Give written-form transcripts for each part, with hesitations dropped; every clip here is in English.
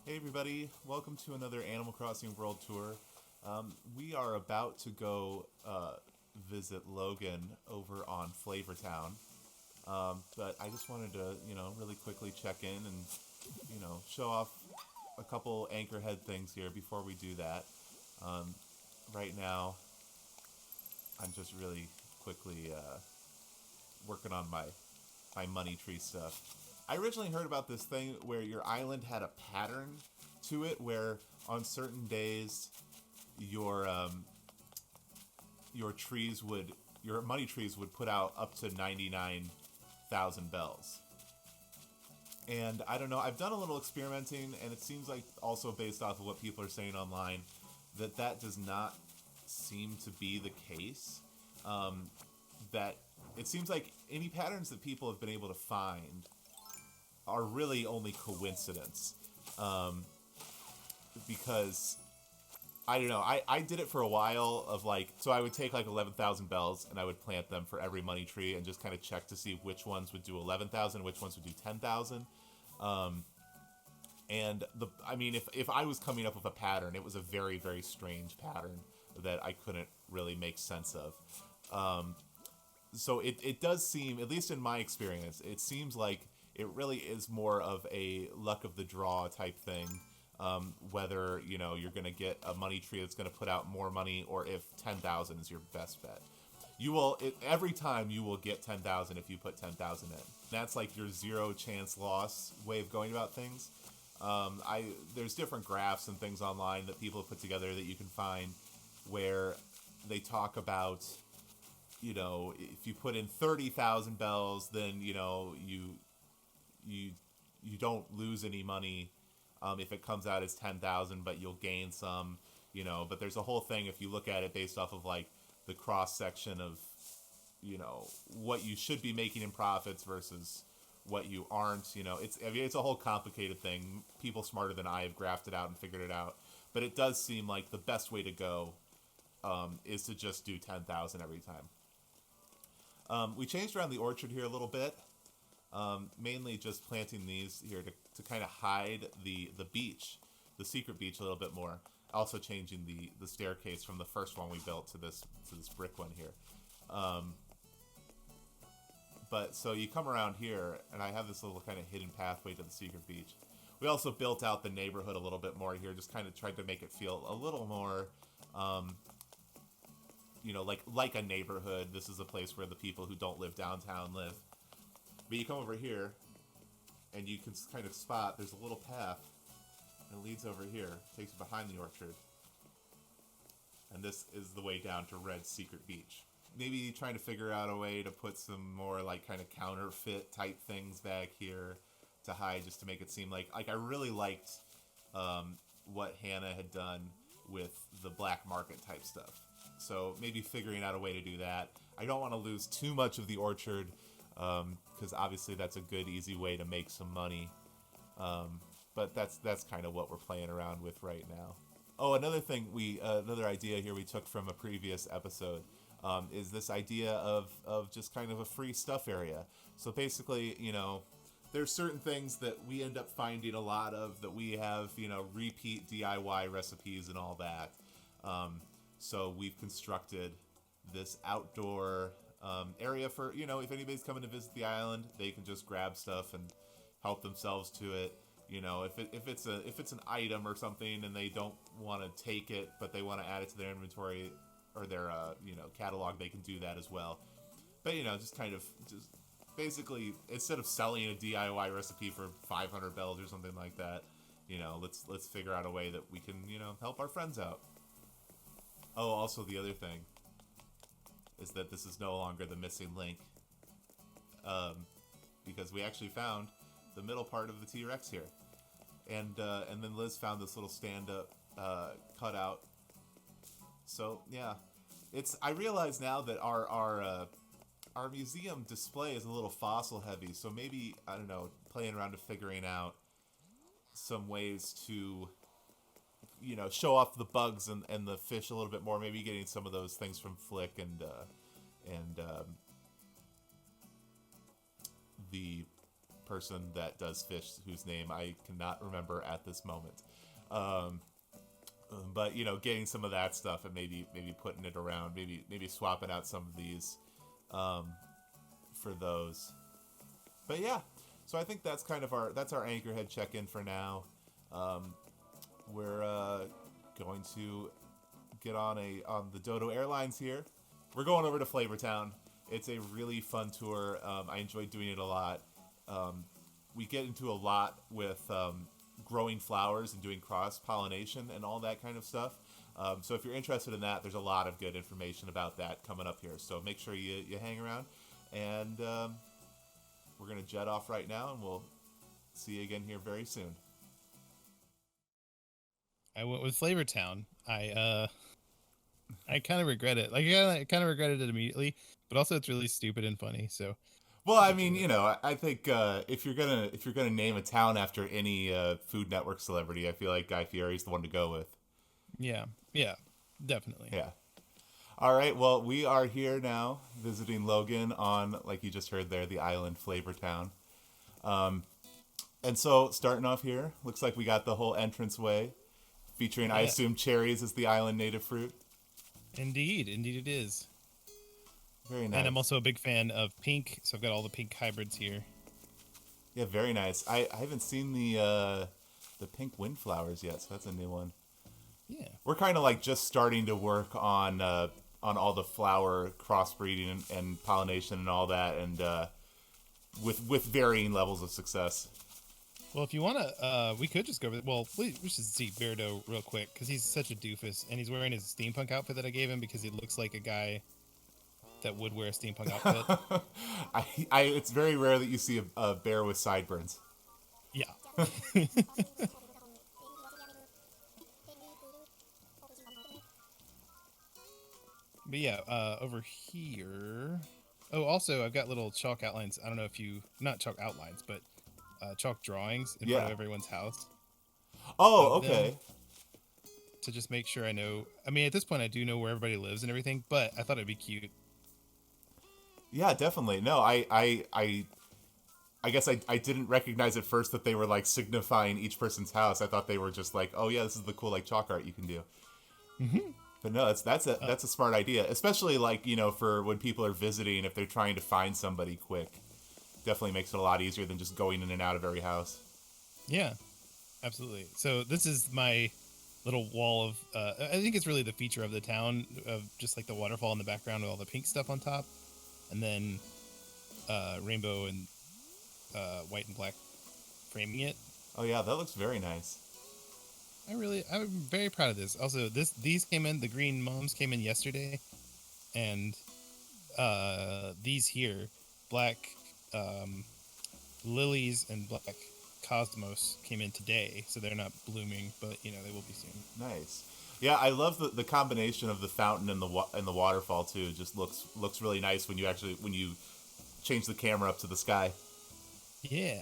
Hey everybody, welcome to another Animal Crossing World Tour. We are about to go visit Logan over on Flavortown, but I just wanted to, really quickly check in and, show off a couple anchorhead things here before we do that. Right now, I'm just really quickly working on my money tree stuff. I originally heard about this thing where your island had a pattern to it, where on certain days your trees would your money trees would put out up to 99,000 bells. And I don't know, I've done a little experimenting, and it seems like also based off of what people are saying online that does not seem to be the case. That it seems like any patterns that people have been able to find are really only coincidence. Because I don't know, I did it for a while of so I would take 11,000 bells and I would plant them for every money tree and just kind of check to see which ones would do 11,000, which ones would do 10,000. And if I was coming up with a pattern, it was a very, very strange pattern that I couldn't really make sense of. So it does seem, at least in my experience, it seems like it really is more of a luck of the draw type thing. Whether you're going to get a money tree that's going to put out more money, or if 10,000 is your best bet. Every time you will get 10,000 if you put 10,000 in. That's like your zero chance loss way of going about things. There's different graphs and things online that people have put together that you can find where they talk about, if you put in 30,000 bells, then you don't lose any money. If it comes out as 10,000, but you'll gain some, But there's a whole thing if you look at it based off of the cross section of, what you should be making in profits versus what you aren't. It's a whole complicated thing. People smarter than I have graphed it out and figured it out. But it does seem like the best way to go is to just do 10,000 every time. We changed around the orchard here a little bit. Mainly just planting these here to kind of hide the beach, the secret beach, a little bit more. Also changing the staircase from the first one we built to this brick one here. But so you come around here, and I have this little kind of hidden pathway to the secret beach. We also built out the neighborhood a little bit more here, just kind of tried to make it feel a little more, like a neighborhood. This is a place where the people who don't live downtown live. But you come over here, and you can kind of spot there's a little path that leads over here, takes you behind the orchard. And this is the way down to Red's secret beach. Maybe trying to figure out a way to put some more kind of counterfeit type things back here to hide, just to make it seem like I really liked what Hannah had done with the black market type stuff. So maybe figuring out a way to do that. I don't want to lose too much of the orchard, because obviously that's a good, easy way to make some money. But that's kind of what we're playing around with right now. Oh, another thing another idea here we took from a previous episode is this idea of just kind of a free stuff area. So basically, there's certain things that we end up finding a lot of that we have, repeat DIY recipes and all that. So we've constructed this outdoor area for, if anybody's coming to visit the island, they can just grab stuff and help themselves to it. If it's an item or something and they don't want to take it, but they want to add it to their inventory or their catalog, they can do that as well. But just basically, instead of selling a DIY recipe for 500 bells or something like that, let's figure out a way that we can help our friends out. Oh, also the other thing is that this is no longer the missing link, because we actually found the middle part of the T-Rex here, and then Liz found this little stand-up cutout. So yeah, I realize now that our museum display is a little fossil heavy. So maybe, I don't know, playing around to figuring out some ways to show off the bugs and the fish a little bit more. Maybe getting some of those things from Flick and the person that does fish, whose name I cannot remember at this moment. Um, but getting some of that stuff and maybe putting it around, maybe swapping out some of these for those. But yeah, so I think that's kind of our Anchorhead check-in for now. We're going to get on the Dodo Airlines here. We're going over to Flavortown. It's a really fun tour. I enjoyed doing it a lot. We get into a lot with growing flowers and doing cross-pollination and all that kind of stuff. So if you're interested in that, there's a lot of good information about that coming up here. So make sure you hang around. And we're going to jet off right now, and we'll see you again here very soon. I went with Flavortown. I kind of regret it. Like, I kind of regretted it immediately, but also it's really stupid and funny. So, well, I mean, I think if you're gonna name a town after any Food Network celebrity, I feel like Guy Fieri's the one to go with. Yeah, definitely. Yeah. All right. Well, we are here now visiting Logan on, like you just heard there, the island Flavortown. And so starting off here, looks like we got the whole entranceway featuring, I assume, cherries as the island native fruit. Indeed it is. Very nice. And I'm also a big fan of pink, so I've got all the pink hybrids here. Yeah, very nice. I haven't seen the pink windflowers yet, so that's a new one. Yeah. We're kind of like just starting to work on all the flower crossbreeding and pollination and all that, and with varying levels of success. Well, if you want to, we could just go over. Well, we should see Beardo real quick because he's such a doofus, and he's wearing his steampunk outfit that I gave him because he looks like a guy that would wear a steampunk outfit. It's very rare that you see a bear with sideburns. Yeah. But yeah, over here. Oh, also, I've got little chalk outlines. I don't know if not chalk outlines, but chalk drawings in front of everyone's house. Oh, okay. To just make sure I know. I mean, at this point, I do know where everybody lives and everything, but I thought it'd be cute. Yeah, definitely. No, I guess I didn't recognize at first that they were like signifying each person's house. I thought they were just like, oh yeah, this is the cool like chalk art you can do. Mm-hmm. But no, that's a smart idea, especially like for when people are visiting, if they're trying to find somebody quick. Definitely makes it a lot easier than just going in and out of every house. Yeah, absolutely. So this is my little wall of, I think it's really the feature of the town, of just like the waterfall in the background with all the pink stuff on top. And then rainbow and white and black framing it. Oh yeah, that looks very nice. I'm very proud of this. Also, these came in, the green mums came in yesterday. And these here, black lilies and black cosmos came in today, so they're not blooming, but they will be soon. Nice. Yeah, I love the combination of the fountain and the waterfall too. It just looks really nice when you change the camera up to the sky. Yeah,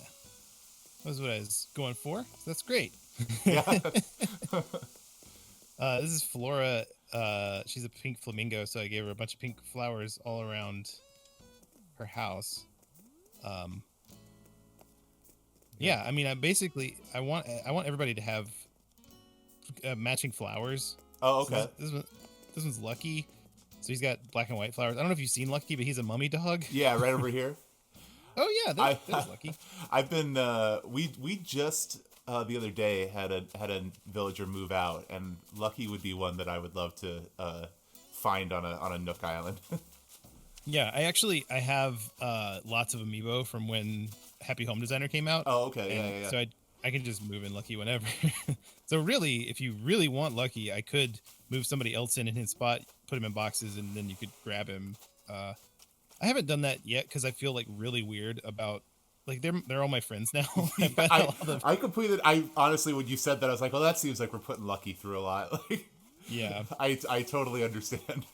that was what I was going for. So that's great. Yeah. This is Flora. She's a pink flamingo, so I gave her a bunch of pink flowers all around her house. Yeah, I mean, I want everybody to have matching flowers. Oh, okay. So this one's Lucky. So he's got black and white flowers. I don't know if you've seen Lucky, but he's a mummy dog. Yeah, right over here. Oh yeah, that's Lucky. I've been we just the other day had a villager move out, and Lucky would be one that I would love to find on a Nook Island. Yeah, I have lots of amiibo from when Happy Home Designer came out. Oh, okay, yeah. So I can just move in Lucky whenever. So really, if you really want Lucky, I could move somebody else in his spot, put him in boxes, and then you could grab him. I haven't done that yet because I feel like really weird about, like, they're all my friends now. I honestly, when you said that, I was like, well, that seems like we're putting Lucky through a lot. Like, yeah, I totally understand.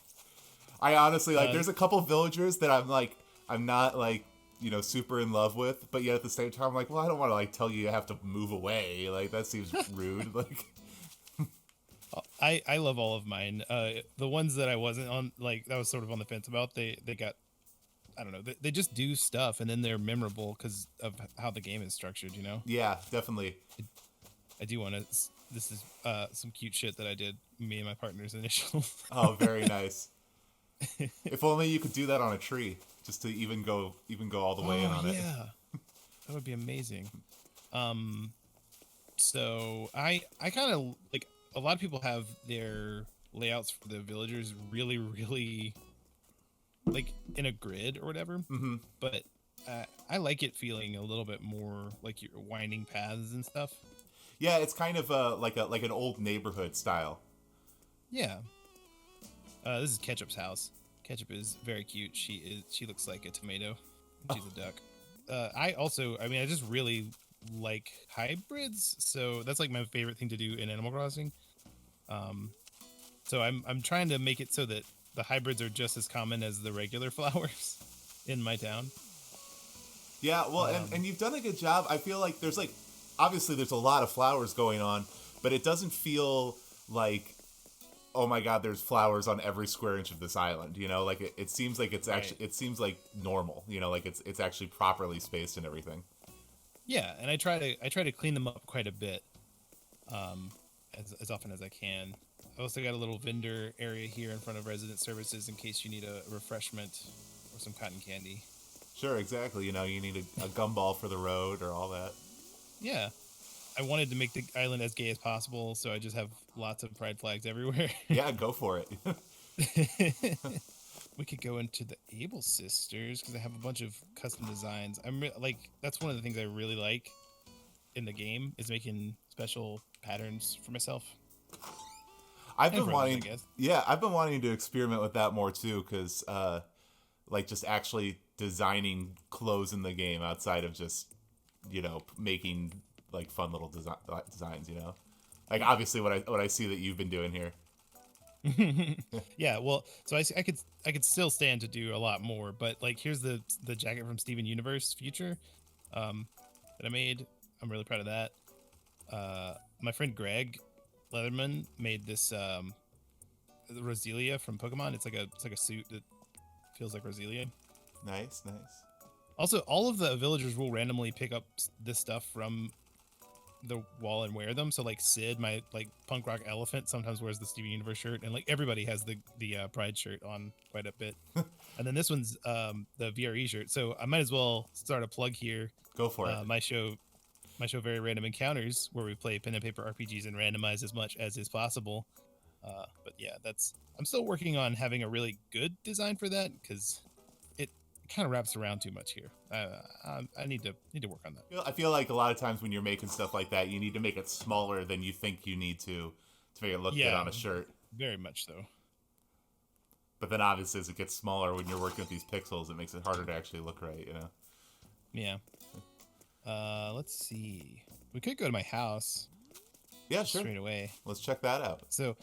I honestly, like, there's a couple villagers that I'm not like, super in love with, but yet at the same time, I'm like, well, I don't want to like tell you have to move away. Like, that seems rude. Like, I love all of mine. The ones that I wasn't on, like, that was sort of on the fence about, they got I don't know, they just do stuff and then they're memorable because of how the game is structured, you know? Yeah, definitely. I do want to. This is some cute shit that I did. Me and my partner's initials. Oh, very nice. If only you could do that on a tree, just to even go all the way in Oh on it. yeah, that would be amazing. So I kind of like a lot of people have their layouts for the villagers really like in a grid or whatever. Mm-hmm. But I like it feeling a little bit more like you're winding paths and stuff. Yeah, it's kind of like an old neighborhood style. Yeah. This is Ketchup's house. Ketchup is very cute. She looks like a tomato. She's a duck. I just really like hybrids, so that's like my favorite thing to do in Animal Crossing. So I'm trying to make it so that the hybrids are just as common as the regular flowers in my town. Yeah, well, and you've done a good job. I feel like obviously there's a lot of flowers going on, but it doesn't feel like, oh my god, there's flowers on every square inch of this island. You know, like it seems like it's actually, it seems like normal. You know, like it's actually properly spaced and everything. Yeah, and I try to clean them up quite a bit, as often as I can. I also got a little vendor area here in front of resident services in case you need a refreshment or some cotton candy. Sure, exactly. You know, you need a gumball for the road or all that. Yeah. I wanted to make the island as gay as possible, so I just have lots of pride flags everywhere. Yeah, go for it. We could go into the Able Sisters because I have a bunch of custom designs. That's one of the things I really like in the game is making special patterns for myself. I've been wanting, I guess. yeah, I've been wanting to experiment with that more too, because like just actually designing clothes in the game outside of just, you know, making like fun little designs, you know, like obviously what I see that you've been doing here. Yeah, well, so I could still stand to do a lot more, but like here's the jacket from Steven Universe Future that I made. I'm really proud of that. My friend Greg Leatherman made this Roselia from Pokemon. It's like a suit that feels like Roselia. Nice. Also, all of the villagers will randomly pick up this stuff from the wall and wear them. So like Sid, my like punk rock elephant, sometimes wears the Steven Universe shirt, and like everybody has the Pride shirt on quite a bit. And then this one's the VRE shirt. So I might as well start a plug here. Go for it. My show, Very Random Encounters, where we play pen and paper RPGs and randomize as much as is possible. But yeah, I'm still working on having a really good design for that because it kind of wraps around too much here. I need to work on that. I feel like a lot of times when you're making stuff like that, you need to make it smaller than you think you need to make it look good on a shirt. Very much so. But then obviously as it gets smaller when you're working with these pixels, it makes it harder to actually look right, you know? Yeah. Let's see. We could go to my house. Yeah, sure. Straight away. Let's check that out. So,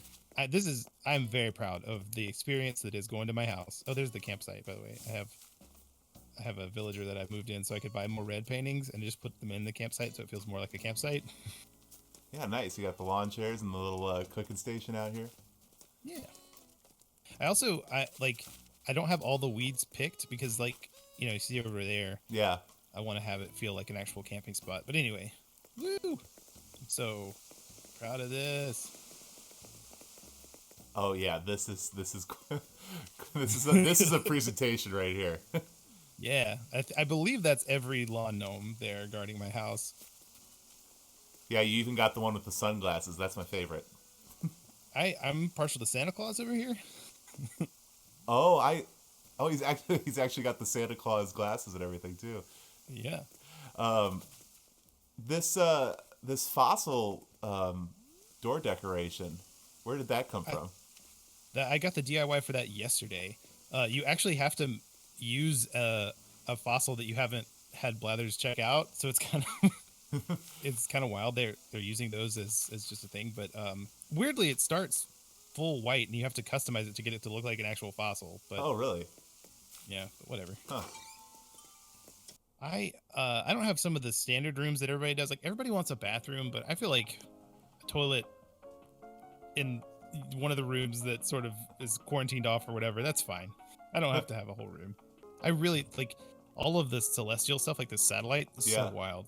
I'm very proud of the experience that is going to my house. Oh, there's the campsite, by the way. I have a villager that I've moved in so I could buy more red paintings and just put them in the campsite so it feels more like a campsite. Yeah, nice. You got the lawn chairs and the little cooking station out here. Yeah. I don't have all the weeds picked because you see over there. Yeah. I want to have it feel like an actual camping spot. But anyway, woo! I'm so proud of this. Oh yeah, this is this is a presentation right here. Yeah, I believe that's every lawn gnome there guarding my house. Yeah, you even got the one with the sunglasses. That's my favorite. I'm partial to Santa Claus over here. He's actually got the Santa Claus glasses and everything too. Yeah. This fossil door decoration, where did that come from? I got the DIY for that yesterday. You actually have to use a fossil that you haven't had Blathers check out, so it's kind of it's kind of wild. They're using those as just a thing, but weirdly it starts full white and you have to customize it to get it to look like an actual fossil. But oh really? Yeah, but whatever. Huh. I don't have some of the standard rooms that everybody does. Like everybody wants a bathroom, but I feel like a toilet in one of the rooms that sort of is quarantined off or whatever, that's fine. I don't have to have a whole room. I really like all of the celestial stuff, like the satellite. Is Yeah. so wild.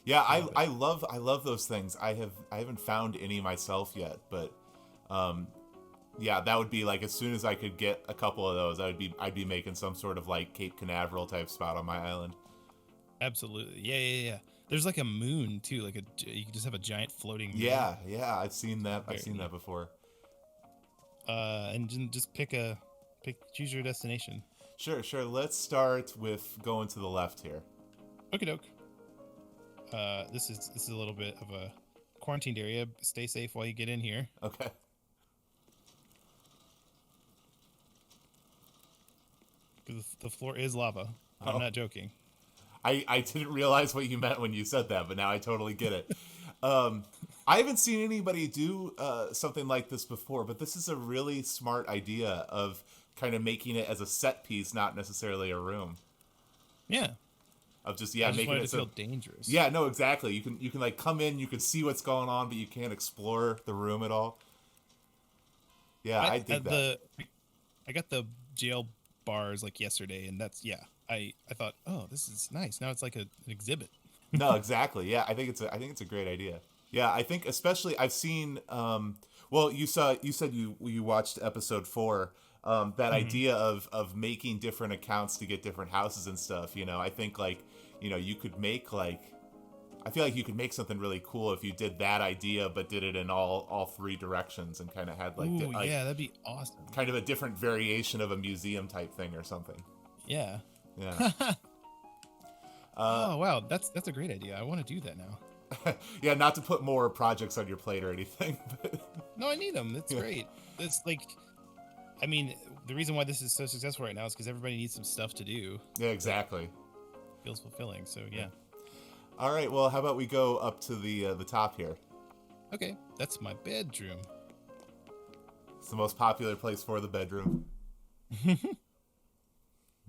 Yeah, Love it. I love those things. I haven't found any myself yet, but yeah, that would be like as soon as I could get a couple of those, I'd be making some sort of like Cape Canaveral type spot on my island. Absolutely. Yeah. There's like a moon too, like you can just have a giant floating moon. Yeah, I've seen that. I've seen that before. And just choose your destination. Sure. Let's start with going to the left here. Okie doke. This is a little bit of a quarantined area. Stay safe while you get in here. Okay. Because the floor is lava. I'm not joking. I didn't realize what you meant when you said that, but now I totally get it. I haven't seen anybody do something like this before, but this is a really smart idea of kind of making it as a set piece, not necessarily a room. Yeah. Of just I just making wanted it to feel dangerous. Yeah, no, exactly. You can like come in, you can see what's going on, but you can't explore the room at all. Yeah, I dig that. I got the jail bars like yesterday, and that's I thought, oh, this is nice. Now it's like an exhibit. No, exactly. Yeah, I think it's a great idea. Yeah, I think especially I've seen. Well, you said you watched episode 4. That idea of making different accounts to get different houses and stuff. I think like you could make like. I feel like you could make something really cool if you did that idea, but did it in all 3 directions and kind of had like, yeah, that'd be awesome. Kind of a different variation of a museum type thing or something. Yeah. Yeah. Oh wow, that's a great idea. I want to do that now. Yeah, not to put more projects on your plate or anything. But... No, I need them. That's great. It's like, I mean, the reason why this is so successful right now is because everybody needs some stuff to do. Yeah, exactly. Feels fulfilling. So yeah. All right. Well, how about we go up to the top here? Okay, that's my bedroom. It's the most popular place for the bedroom.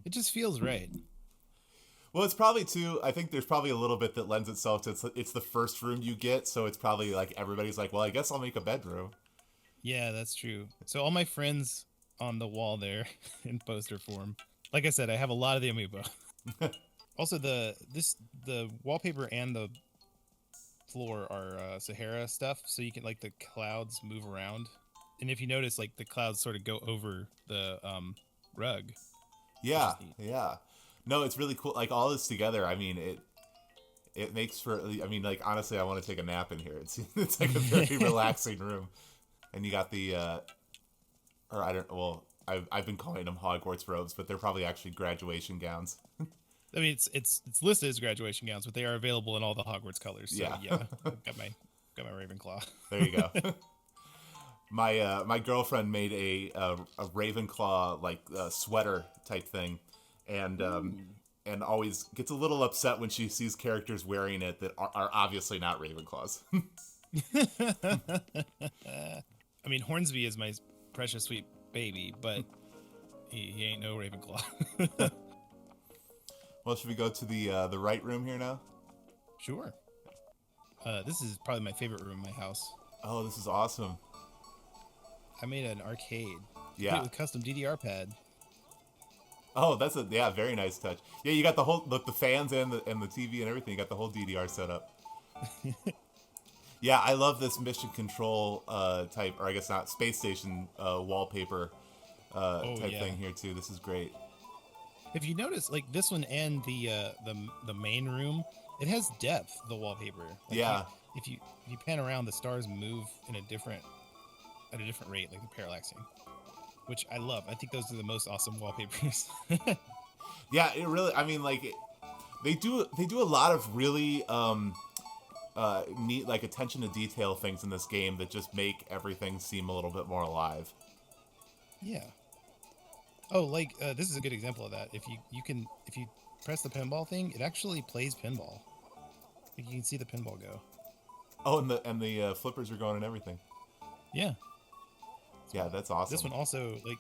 It just feels right. Well, it's probably too. I think there's probably a little bit that lends itself to it's the first room you get, so it's probably like everybody's like, well, I guess I'll make a bedroom. Yeah, that's true. So all my friends on the wall there in poster form. Like I said, I have a lot of the amiibo. Also, the wallpaper and the floor are Sahara stuff, so you can like the clouds move around, and if you notice, like the clouds sort of go over the rug. Yeah. No, it's really cool. Like all this together, I mean, it makes for. I mean, like honestly, I want to take a nap in here. It's like a very relaxing room, and you got the, or I don't. Well, I've been calling them Hogwarts robes, but they're probably actually graduation gowns. I mean, it's listed as graduation gowns, but they are available in all the Hogwarts colors. So, yeah. got my Ravenclaw. There you go. My girlfriend made a Ravenclaw like sweater type thing, and always gets a little upset when she sees characters wearing it that are obviously not Ravenclaws. I mean, Hornsby is my precious sweet baby, but he ain't no Ravenclaw. Well, should we go to the right room here now? Sure. This is probably my favorite room in my house. Oh, this is awesome. I made an arcade. Yeah. With custom DDR pad. Oh, that's very nice touch. Yeah, you got the whole the fans and the TV and everything. You got the whole DDR set up. Yeah, I love this mission control type, or I guess not, space station wallpaper type thing here too. This is great. If you notice, like this one and the main room, it has depth. The wallpaper. Like yeah. If you pan around, the stars move at a different rate, like the parallaxing, which I love. I think those are the most awesome wallpapers. Yeah, it really. I mean, like they do a lot of really neat, like attention to detail things in this game that just make everything seem a little bit more alive. Yeah. Oh, like this is a good example of that. If you press the pinball thing, it actually plays pinball. Like you can see the pinball go. Oh, and the flippers are going and everything. Yeah. Yeah, that's awesome. This one also, like,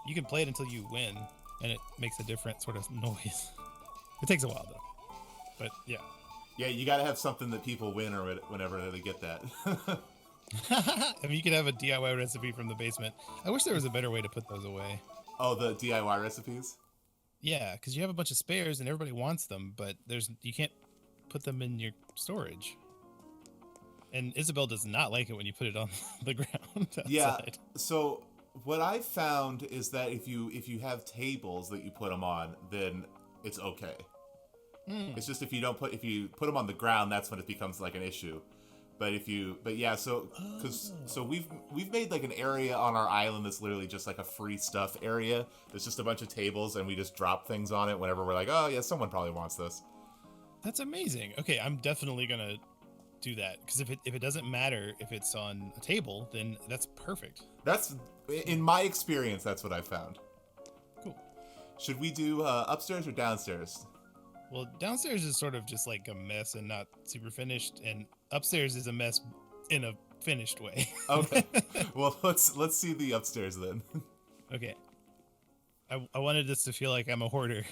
you can play it until you win, and it makes a different sort of noise. It takes a while though, but yeah. Yeah, you got to have something that people win or whenever they get that. I mean, you could have a DIY recipe from the basement. I wish there was a better way to put those away. Oh, the DIY recipes? Yeah, because you have a bunch of spares and everybody wants them, but you can't put them in your storage. And Isabel does not like it when you put it on the ground Yeah. outside. So what I found is that if you have tables that you put them on, then it's okay. It's just if you put them on the ground, that's when it becomes like an issue. But yeah, so we've made like an area on our island that's literally just like a free stuff area. There's just a bunch of tables, and we just drop things on it whenever we're like, oh yeah, someone probably wants this. That's amazing. Okay, I'm definitely gonna do that because if it doesn't matter if it's on a table, then that's perfect. That's in my experience. That's what I found. Cool. Should we do upstairs or downstairs? Well, downstairs is sort of just like a mess and not super finished, and upstairs is a mess in a finished way. Okay. Well, let's see the upstairs then. Okay. I wanted this to feel like I'm a hoarder.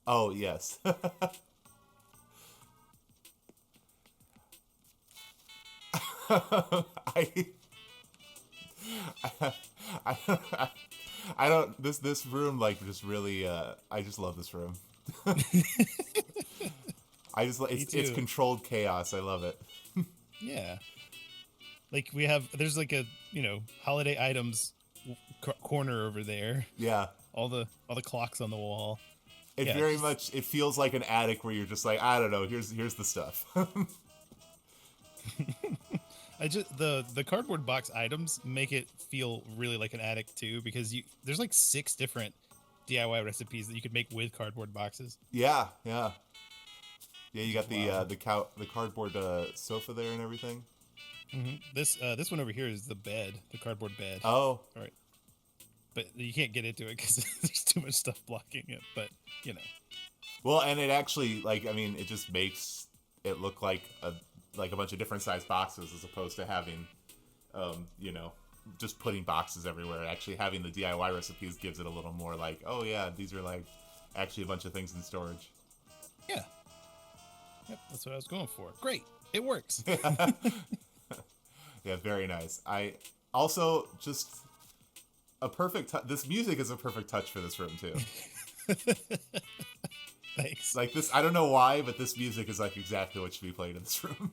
Oh yes. I, I, I don't this room like just really I just love this room. It's controlled chaos. I love it. Yeah. Like there's like a, holiday items corner over there. Yeah. All the clocks on the wall. It much it feels like an attic where you're just like, I don't know, here's the stuff. The cardboard box items make it feel really like an attic too, because there's like 6 different DIY recipes that you could make with cardboard boxes. Yeah. You got the cardboard sofa there and everything. Mm-hmm. This one over here is the bed, the cardboard bed. Oh, all right. But you can't get into it because there's too much stuff blocking it. But Well, and it actually it just makes it look like a bunch of different size boxes as opposed to having, just putting boxes everywhere. Actually, having the DIY recipes gives it a little more like, oh yeah, these are like actually a bunch of things in storage. Yeah. Yep, that's what I was going for. Great, it works. Yeah, very nice. I also just a perfect. This music is a perfect touch for this room too. Thanks. Like this, I don't know why, but this music is like exactly what should be played in this room.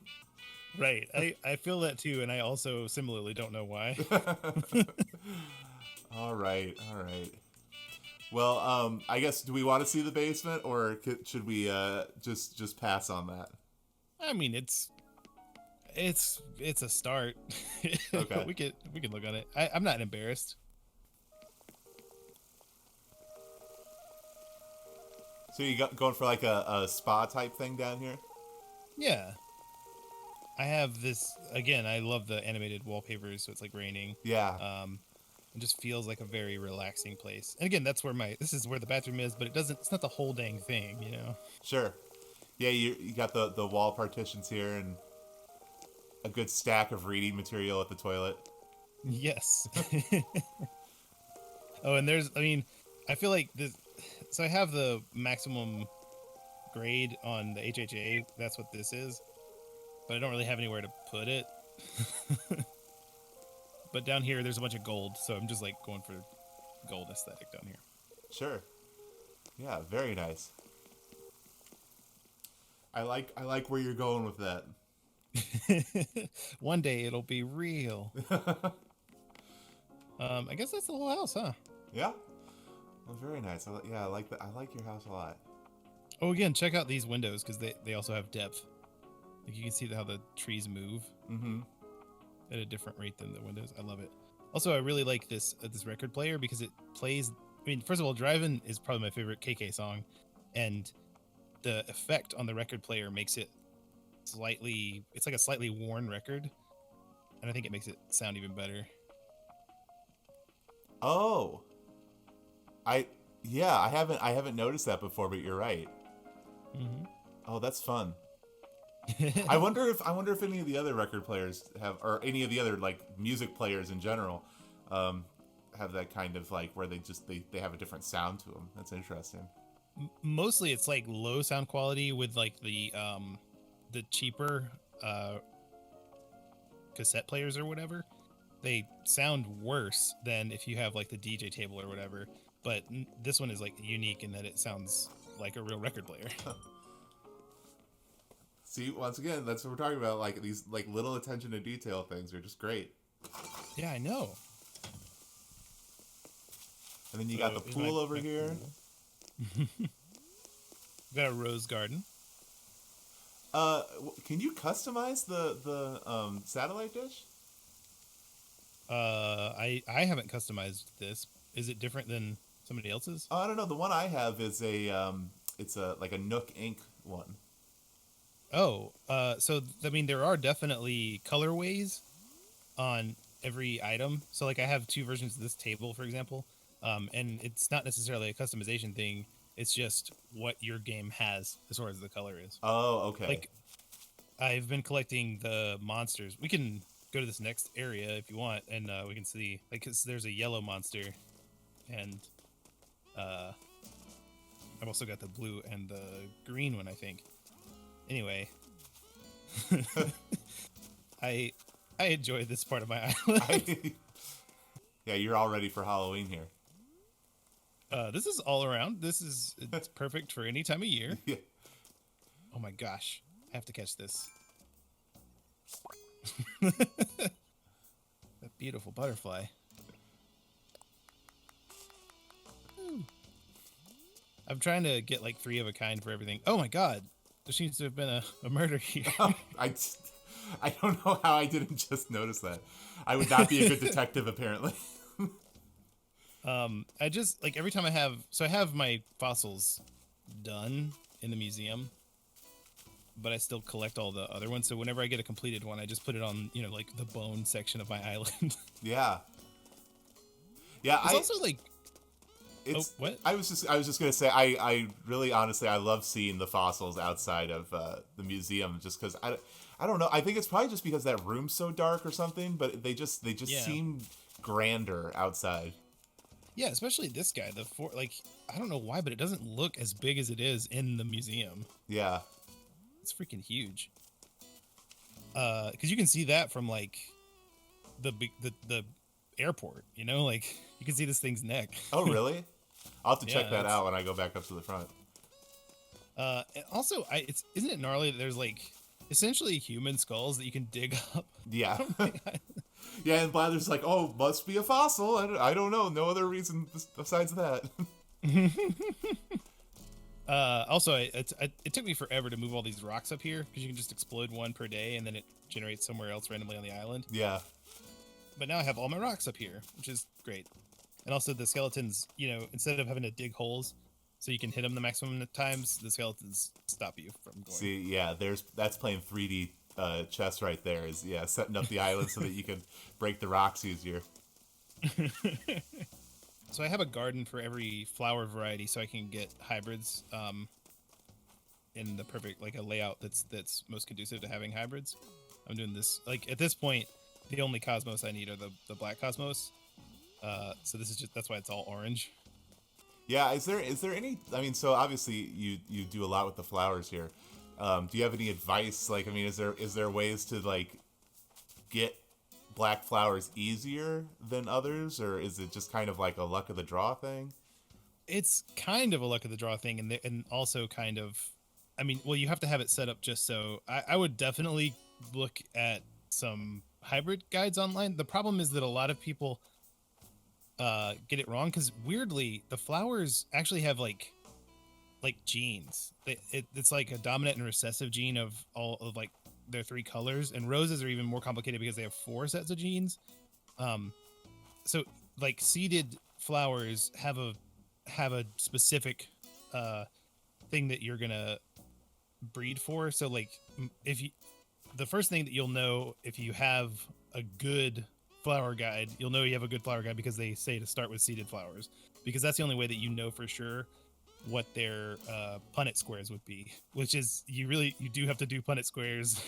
Right. I feel that too, and I also similarly don't know why. All right. Well, I guess, do we want to see the basement, or should we just pass on that? I mean, it's a start. Okay. we could look at it. I'm not embarrassed. So you going for like a spa type thing down here? Yeah. I have this again. I love the animated wallpapers, so it's like raining. Yeah. It just feels like a very relaxing place. And again, this is where the bathroom is, but it's not the whole dang thing, Sure. Yeah, you got the wall partitions here and a good stack of reading material at the toilet. Yes. Oh, and I feel like this. So I have the maximum grade on the HHA. That's what this is. But I don't really have anywhere to put it. But down here, there's a bunch of gold, so I'm just like going for gold aesthetic down here. Sure. Yeah, very nice. I like where you're going with that. One day it'll be real. I guess that's the whole house, huh? Yeah. Well, very nice. I like that. I like your house a lot. Oh, again, check out these windows because they also have depth. Like you can see how the trees move at a different rate than the windows. I love it. Also, I really like this record player because it plays. I mean, first of all, "Drivin'" is probably my favorite KK song, and the effect on the record player makes it slightly. It's like a slightly worn record, and I think it makes it sound even better. Oh. I haven't noticed that before, but you're right. Mm-hmm. Oh, that's fun. I wonder if any of the other record players have, or any of the other like music players in general, have that kind of like where they have a different sound to them. That's interesting. Mostly, it's like low sound quality with like the cheaper cassette players or whatever. They sound worse than if you have like the DJ table or whatever. but this one is like unique in that it sounds like a real record player. See, once again, that's what we're talking about. Like these, like little attention to detail things are just great. Yeah, I know. And then you got the pool over here. Got a rose garden. Can you customize the satellite dish? I haven't customized this. Is it different than somebody else's? Oh, I don't know. The one I have is it's a like a Nook ink one. Oh, so I mean, there are definitely colorways on every item. So like, I have 2 versions of this table, for example, and it's not necessarily a customization thing. It's just what your game has as far as the color is. Oh, okay. Like, I've been collecting the monsters. We can go to this next area if you want, and we can see, like, 'cause there's a yellow monster, and I've also got the blue and the green one, I think. Anyway, I enjoy this part of my island. Yeah, you're all ready for Halloween here. This is all around. It's perfect for any time of year. Yeah. Oh my gosh, I have to catch this. That beautiful butterfly. I'm trying to get like 3 of a kind for everything. Oh my god, there seems to have been a murder here. I don't know how I didn't just notice that. I would not be a good detective, apparently. I just, like, every time I have my fossils done in the museum, but I still collect all the other ones. So whenever I get a completed one, I just put it on, like the bone section of my island. Yeah. It's also like, what? I was just gonna say I really honestly I love seeing the fossils outside of the museum just because I don't know, I think it's probably just because that room's so dark or something, but they just seem grander outside. Yeah, especially this guy. I don't know why, but it doesn't look as big as it is in the museum. Yeah, it's freaking huge. Because you can see that from like the airport. Like you can see this thing's neck. Oh, really? I'll have to check that out when I go back up to the front. And also, isn't it gnarly that there's like essentially human skulls that you can dig up? Yeah. Yeah, and Blather's like, oh, must be a fossil. I don't know. No other reason besides that. Also, it took me forever to move all these rocks up here because you can just explode one per day and then it generates somewhere else randomly on the island. Yeah. But now I have all my rocks up here, which is great. And also the skeletons, instead of having to dig holes so you can hit them the maximum of times, the skeletons stop you from going. See, yeah, that's playing 3D chess right there. Is setting up the island so that you can break the rocks easier. So I have a garden for every flower variety, so I can get hybrids in the perfect, like, a layout that's most conducive to having hybrids. I'm doing this, like, at this point, the only cosmos I need are the black cosmos. So that's why it's all orange. Yeah, is there any? I mean, so obviously you do a lot with the flowers here. Do you have any advice? Like, I mean, is there ways to like get black flowers easier than others, or is it just kind of like a luck of the draw thing? It's kind of a luck of the draw thing, and also kind of, I mean, well, you have to have it set up just so. I would definitely look at some hybrid guides online. The problem is that a lot of people get it wrong because weirdly the flowers actually have like genes. It's like a dominant and recessive gene of all of like their 3 colors, and roses are even more complicated because they have 4 sets of genes. So like seeded flowers have a specific thing that you're gonna breed for. So like the first thing that you'll know if you have a good flower guide, you'll know you have a good flower guide because they say to start with seeded flowers, because that's the only way that you know for sure what their Punnett squares would be, which is you do have to do Punnett squares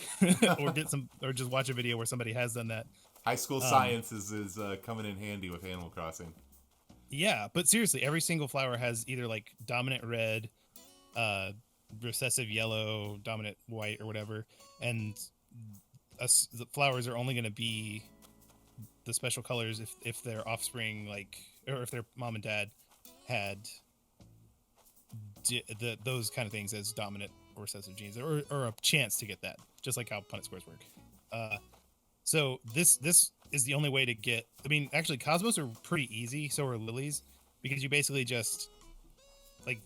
or just watch a video where somebody has done that. High school science is coming in handy with Animal Crossing. Yeah, but seriously, every single flower has either like dominant red, recessive yellow, dominant white, or whatever, and the flowers are only going to be the special colors if their offspring, like, or if their mom and dad had those kind of things as dominant or recessive genes, or a chance to get that, just like how Punnett squares work. So this is the only way to get. I mean, actually, cosmos are pretty easy. So are lilies, because you basically just like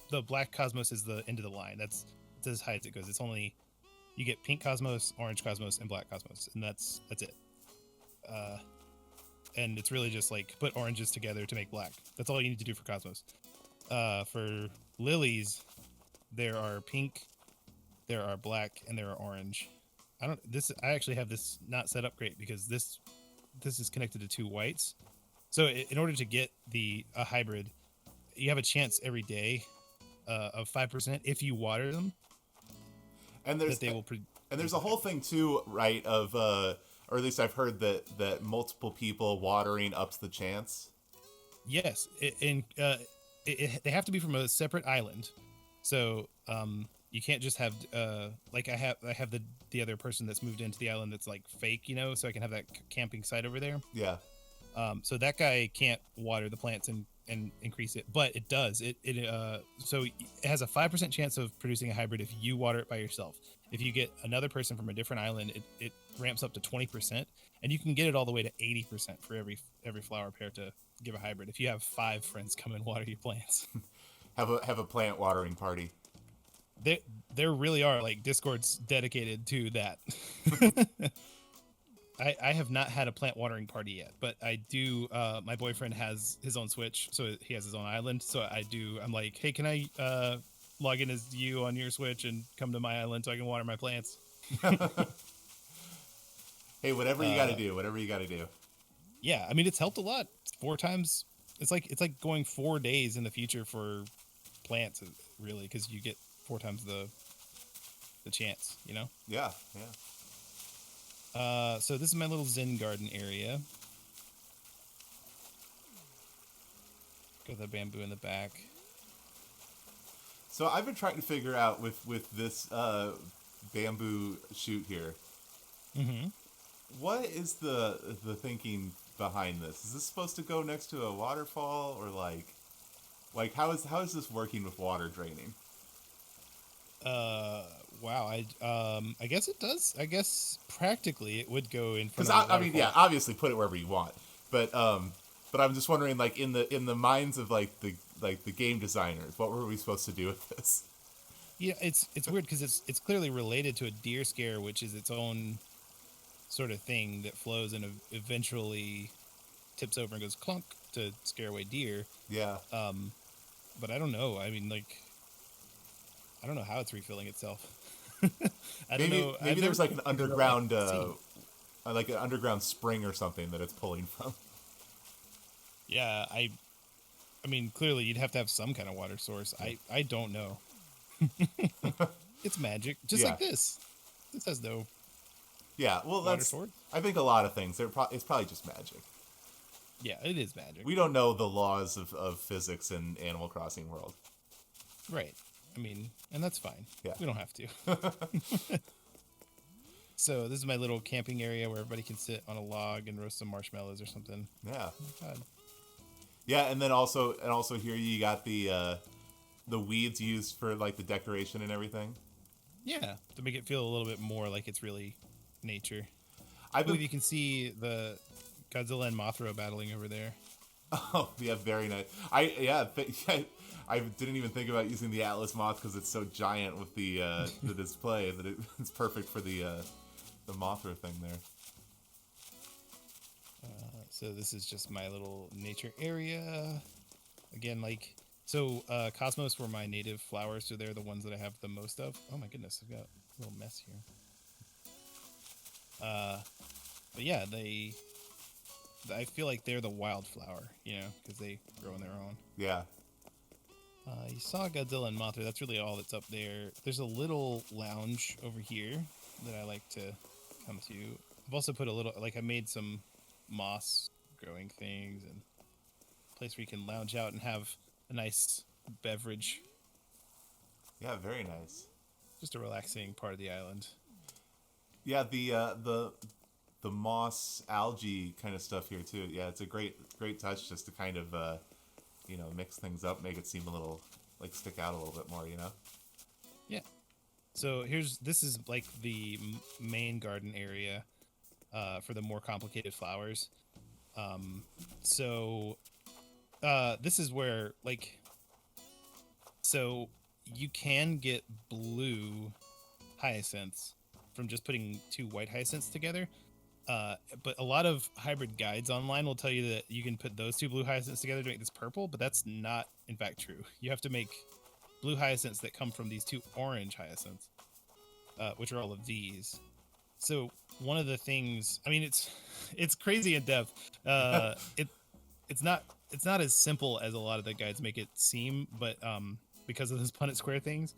the black cosmos is the end of the line. That's as high as it goes. It's only you get pink cosmos, orange cosmos, and black cosmos, and that's it. And it's really just like put oranges together to make black. That's all you need to do for cosmos. For lilies, there are pink, there are black, and there are orange. I actually have this not set up great because this is connected to 2 whites. So in order to get a hybrid, you have a chance every day of 5% if you water them. And there's a whole thing too, right? Of or at least I've heard that multiple people watering ups the chance. Yes, they have to be from a separate island. So you can't just have like I have the other person that's moved into the island that's like fake, so I can have that camping site over there. Yeah. So that guy can't water the plants and increase it, but it does. So it has a 5% chance of producing a hybrid if you water it by yourself. If you get another person from a different island, it ramps up to 20%, and you can get it all the way to 80% for every flower pair to give a hybrid. If you have 5 friends come and water your plants, have a plant watering party. There really are like Discords dedicated to that. I have not had a plant watering party yet, but I do. My boyfriend has his own Switch, so he has his own island. So I'm like, hey, can I log in as you on your Switch and come to my island so I can water my plants? Hey, whatever you got to do. Whatever you got to do. Yeah, I mean, it's helped a lot. 4 times. It's like going 4 days in the future for plants, really, because you get 4 times the chance. Yeah. So this is my little Zen Garden area. Got the bamboo in the back. So I've been trying to figure out with this bamboo shoot here. Mm-hmm. What is the thinking behind this? Is this supposed to go next to a waterfall, or like how is this working with water draining? Wow. I guess it does. I guess practically it would go in front Because of I mean, yeah, obviously put it wherever you want, but I'm just wondering, like in the minds of like the game designers, what were we supposed to do with this? Yeah, it's weird because it's clearly related to a deer scare, which is its own sort of thing that flows and eventually tips over and goes clunk to scare away deer. Yeah. But I don't know. I mean, like, I don't know how it's refilling itself. I don't know. Maybe there's like an underground, like an underground spring or something that it's pulling from. Yeah, I mean, clearly you'd have to have some kind of water source. I don't know. It's magic, just like this. This has no. Yeah, well, water source. I think a lot of things. It's probably just magic. Yeah, it is magic. We don't know the laws of physics in Animal Crossing world. Right. I mean, and that's fine. Yeah. We don't have to. So this is my little camping area where everybody can sit on a log and roast some marshmallows or something. Yeah. Oh my God. Yeah, and then also here you got the weeds used for like the decoration and everything. Yeah, to make it feel a little bit more like it's really nature. I believe you can see the Godzilla and Mothra battling over there. Oh, yeah, very nice. I didn't even think about using the Atlas moth because it's so giant with the display that it's perfect for the Mothra thing there. So this is just my little nature area. Again, Cosmos were my native flowers, so they're the ones that I have the most of. Oh my goodness, I've got a little mess here. But yeah, I feel like they're the wildflower, because they grow on their own. Yeah. You saw Godzilla and Mothra. That's really all that's up there. There's a little lounge over here that I like to come to. I've also put I made some moss growing things and a place where you can lounge out and have a nice beverage. Yeah, very nice. Just a relaxing part of the island. Yeah, the moss algae kind of stuff here too. Yeah, it's a great touch just to kind of mix things up, make it seem a little like stick out a little bit more. Yeah. So this is like the main garden area for the more complicated flowers. So this is where so you can get blue hyacinths from just putting 2 white hyacinths together. But a lot of hybrid guides online will tell you that you can put those 2 blue hyacinths together to make this purple, but that's not in fact true. You have to make blue hyacinths that come from these 2 orange hyacinths, which are all of these. So one of the things, I mean, it's crazy in depth. It's not as simple as a lot of the guides make it seem, but because of those Punnett square things.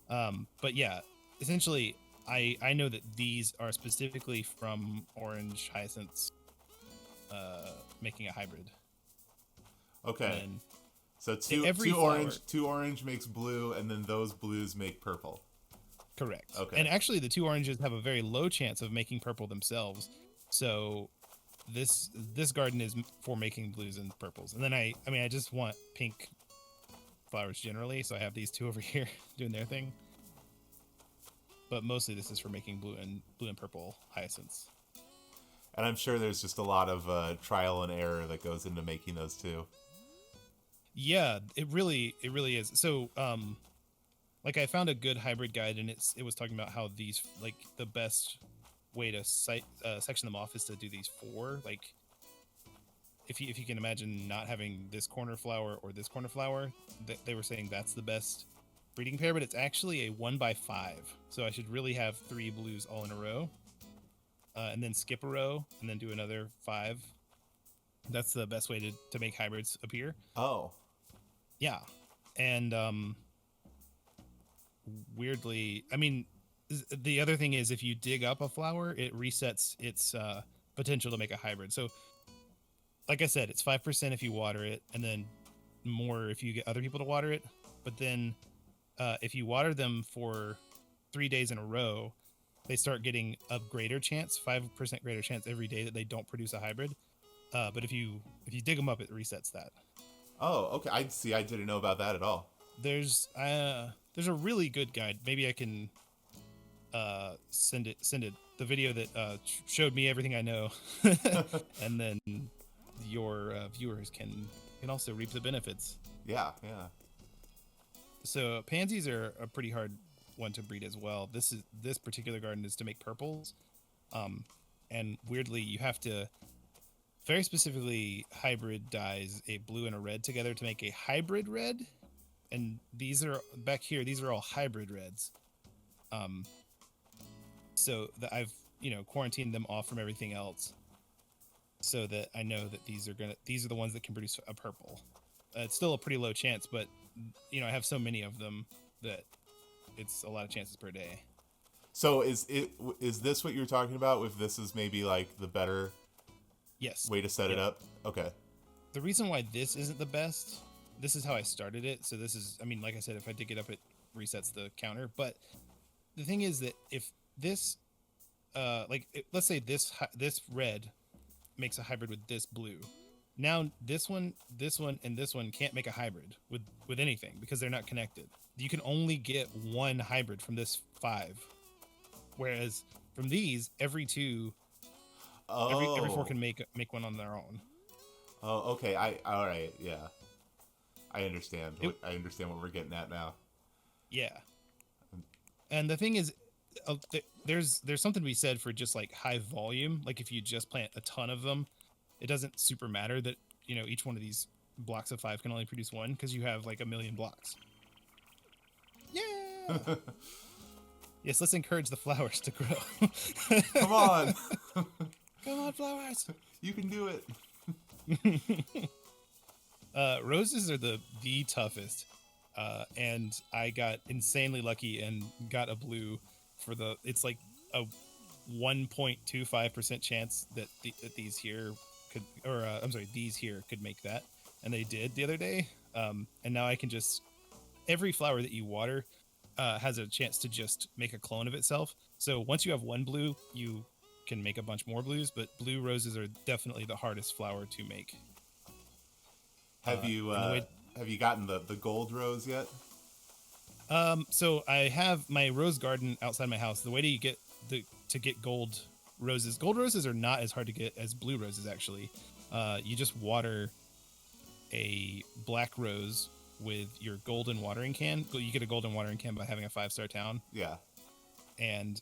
But yeah, essentially, I know that these are specifically from orange hyacinths, making a hybrid. Okay. So two orange makes blue, and then those blues make purple. Correct. Okay. And actually, the 2 oranges have a very low chance of making purple themselves. So this garden is for making blues and purples. And then I just want pink flowers generally, so I have these 2 over here doing their thing. But mostly this is for making blue and purple hyacinths. And I'm sure there's just a lot of trial and error that goes into making those too. Yeah, it really is. So, I found a good hybrid guide, and it was talking about how these, the best way to section them off is to do these 4. If you can imagine not having this corner flower or this corner flower, they were saying that's the best breeding pair, but it's actually a 1x5. So I should really have 3 blues all in a row, and then skip a row, and then do another 5. That's the best way to make hybrids appear. Oh. Yeah. And weirdly, I mean, the other thing is if you dig up a flower, it resets its potential to make a hybrid. So like I said, it's 5% if you water it, and then more if you get other people to water it. But then if you water them for 3 days in a row, they start getting a greater chance, 5% greater chance every day that they don't produce a hybrid. But if you dig them up, it resets that. Oh, okay. I see. I didn't know about that at all. There's a really good guide. Maybe I can send it. The video that showed me everything I know, and then your viewers can also reap the benefits. Yeah. So pansies are a pretty hard one to breed as well. This particular garden is to make purples, and weirdly you have to very specifically hybridize a blue and a red together to make a hybrid red, and these are back here. These are all hybrid reds. So that I've quarantined them off from everything else, so that I know that these are the ones that can produce a purple. It's still a pretty low chance, but I have so many of them that it's a lot of chances per day. So is this what you're talking about? If this is maybe the better way to set it up? Okay. The reason why this isn't the best, this is how I started it. So this is, like I said, if I dig it up, it resets the counter. But the thing is that if this, let's say this red makes a hybrid with this blue. Now this one, and this one can't make a hybrid with anything because they're not connected. You can only get 1 hybrid from this 5, whereas from these, every 2, every 4 can make one on their own. Oh, okay. All right. Yeah, I understand. I understand what we're getting at now. Yeah, and the thing is, there's something to be said for just high volume. If you just plant a ton of them, it doesn't super matter that each one of these blocks of 5 can only produce 1 because you have 1 million blocks. Yeah. Yes, let's encourage the flowers to grow. Come on. Come on, flowers. You can do it. Roses are the toughest. And I got insanely lucky and got a blue for it's a 1.25% chance that these here could, or these here could make that. And they did the other day. And now I can just, every flower that you water has a chance to just make a clone of itself. So once you have 1 blue, you can make a bunch more blues, but blue roses are definitely the hardest flower to make. Have you and the way have you gotten the gold rose yet? So I have my rose garden outside my house. The way to get gold roses. Gold roses are not as hard to get as blue roses actually. You just water a black rose with your golden watering can. You get a golden watering can by having a 5-star town. Yeah. And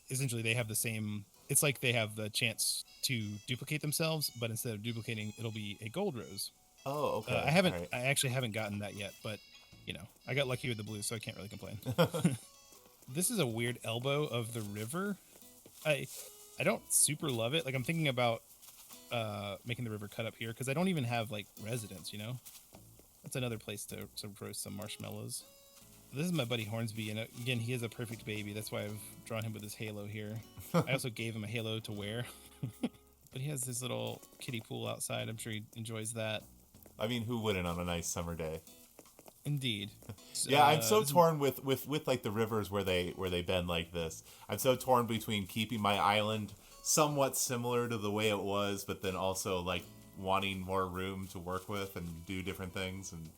essentially they have the same. It's like they have the chance to duplicate themselves, but instead of duplicating, it'll be a gold rose. Oh, okay. I haven't. All right. I actually haven't gotten that yet, but I got lucky with the blue, so I can't really complain. This is a weird elbow of the river. I don't super love it. Like I'm thinking about making the river cut up here because I don't even have like residents. That's another place to roast some marshmallows. This is my buddy Hornsby, and again, he is a perfect baby. That's why I've drawn him with his halo here. I also gave him a halo to wear. But he has this little kiddie pool outside. I'm sure he enjoys that. I mean, who wouldn't on a nice summer day? Indeed. Yeah, I'm so torn with like the rivers where they bend like this. I'm so torn between keeping my island somewhat similar to the way it was, but then also like wanting more room to work with and do different things. And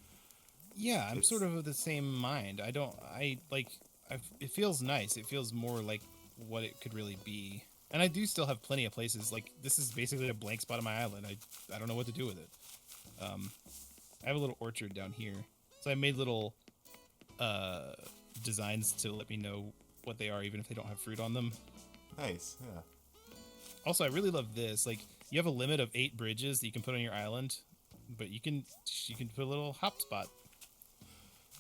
yeah, I'm sort of the same mind. It feels nice. It feels more like what it could really be. And I do still have plenty of places. Like this is basically a blank spot on my island. I don't know what to do with it. I have a little orchard down here. So I made little designs to let me know what they are, even if they don't have fruit on them. Nice, yeah. Also, I really love this. Like, you have a limit of 8 bridges that you can put on your island, but you can put a little hop spot,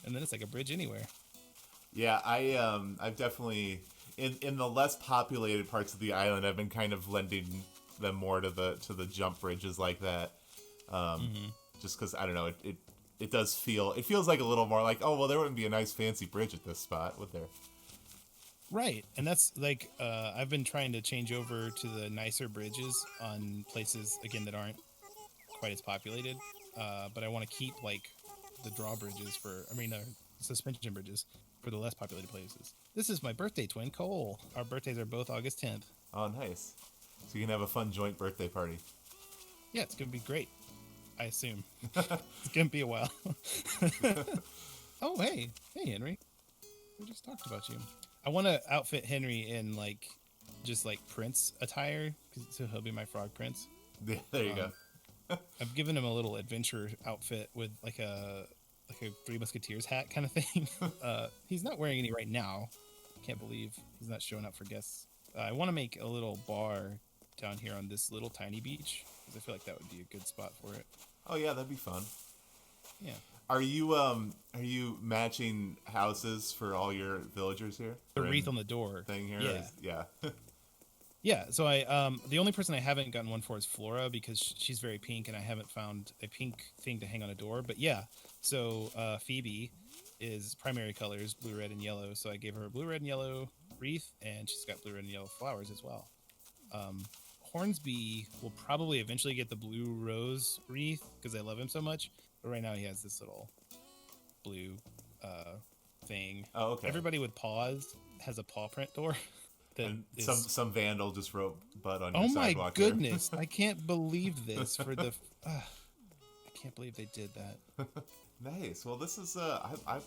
and then it's like a bridge anywhere. Yeah, I've definitely in the less populated parts of the island, I've been kind of lending them more to the jump bridges like that. Just because I don't know, it feels like a little more like, oh well, there wouldn't be a nice fancy bridge at this spot, would there? Right, and that's like I've been trying to change over to the nicer bridges on places again that aren't quite as populated, but I want to keep like the drawbridges suspension bridges for the less populated places. This is my birthday twin, Cole. Our birthdays are both August 10th. Oh, nice. So you can have a fun joint birthday party. Yeah, it's gonna be great. I assume it's gonna be a while. Oh, hey, Henry. We just talked about you. I want to outfit Henry in just Prince attire, so he'll be my frog prince. Yeah, there you go. I've given him a little adventure outfit with like a Three Musketeers hat kind of thing. He's not wearing any right now. Can't believe he's not showing up for guests. I want to make a little bar down here on this little tiny beach because I feel like that would be a good spot for it. Oh yeah, that'd be fun. Yeah. Are you matching houses for all your villagers here? The wreath on the door thing here. Yeah. Yeah. Yeah. So the only person I haven't gotten one for is Flora because she's very pink and I haven't found a pink thing to hang on a door. But yeah. So Phoebe is primary colors blue, red, and yellow. So I gave her a blue, red, and yellow wreath, and she's got blue, red, and yellow flowers as well. Hornsby will probably eventually get the blue rose wreath because I love him so much. But right now he has this little blue thing. Oh, okay. Everybody with paws has a paw print door. And some vandal just wrote "butt" on your sidewalk. Oh my goodness! I can't believe this. I can't believe they did that. Nice. Well, this is I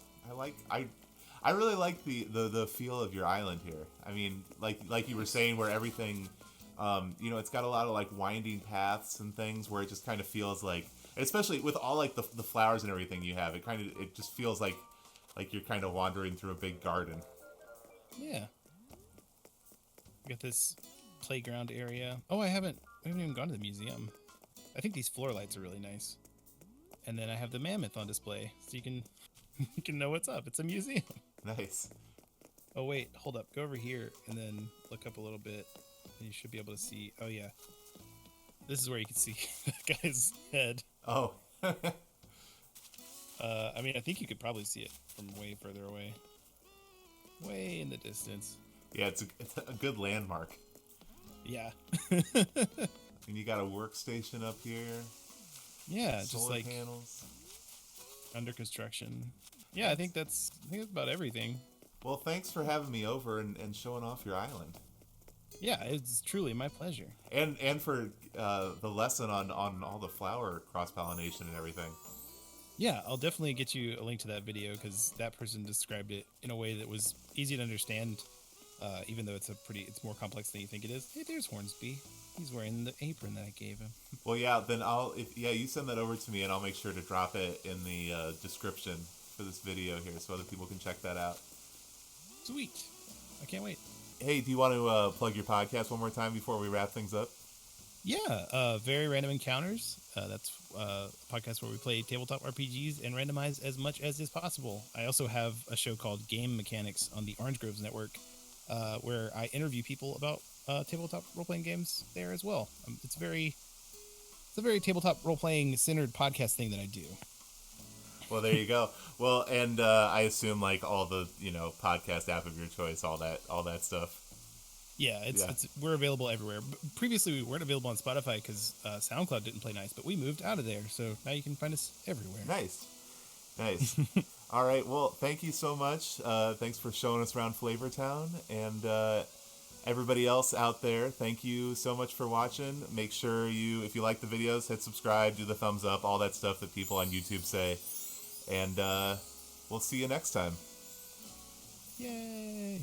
really like the feel of your island here. I mean, like you were saying, where everything, it's got a lot of like winding paths and things where it just kind of feels like, especially with all like the flowers and everything you have, it just feels like you're kind of wandering through a big garden. Yeah. We got this playground area. Oh, we haven't even gone to the museum. I think these floor lights are really nice. And then I have the mammoth on display, so you can you can know what's up. It's a museum. Nice. Oh wait, hold up. Go over here and then look up a little bit, and you should be able to see. Oh yeah, this is where you can see that guy's head. Oh. I mean, I think you could probably see it from way further away, way in the distance. Yeah, it's a good landmark. Yeah. And you got a workstation up here. Yeah, solar just like panels under construction. Yeah, I think that's about everything. Well, thanks for having me over and showing off your island. Yeah, it's truly my pleasure. And for the lesson on all the flower cross pollination and everything. Yeah, I'll definitely get you a link to that video because that person described it in a way that was easy to understand, even though it's more complex than you think it is. Hey, there's Hornsby. He's wearing the apron that I gave him. Well, yeah, then you send that over to me and I'll make sure to drop it in the description for this video here so other people can check that out. Sweet. I can't wait. Hey, do you want to plug your podcast one more time before we wrap things up? Yeah, Very Random Encounters. That's a podcast where we play tabletop RPGs and randomize as much as is possible. I also have a show called Game Mechanics on the Orange Groves Network, where I interview people about tabletop role-playing games there as well. It's a very tabletop role-playing centered podcast thing that I do. Well, there you go. Well, and I assume like all the podcast app of your choice, all that stuff. Yeah, we're available everywhere. Previously, we weren't available on Spotify because SoundCloud didn't play nice, but we moved out of there, so now you can find us everywhere. Nice. All right. Well, thank you so much. Thanks for showing us around Flavortown, and everybody else out there, thank you so much for watching. Make sure if you like the videos, hit subscribe, do the thumbs up, all that stuff that people on YouTube say, and we'll see you next time. Yay!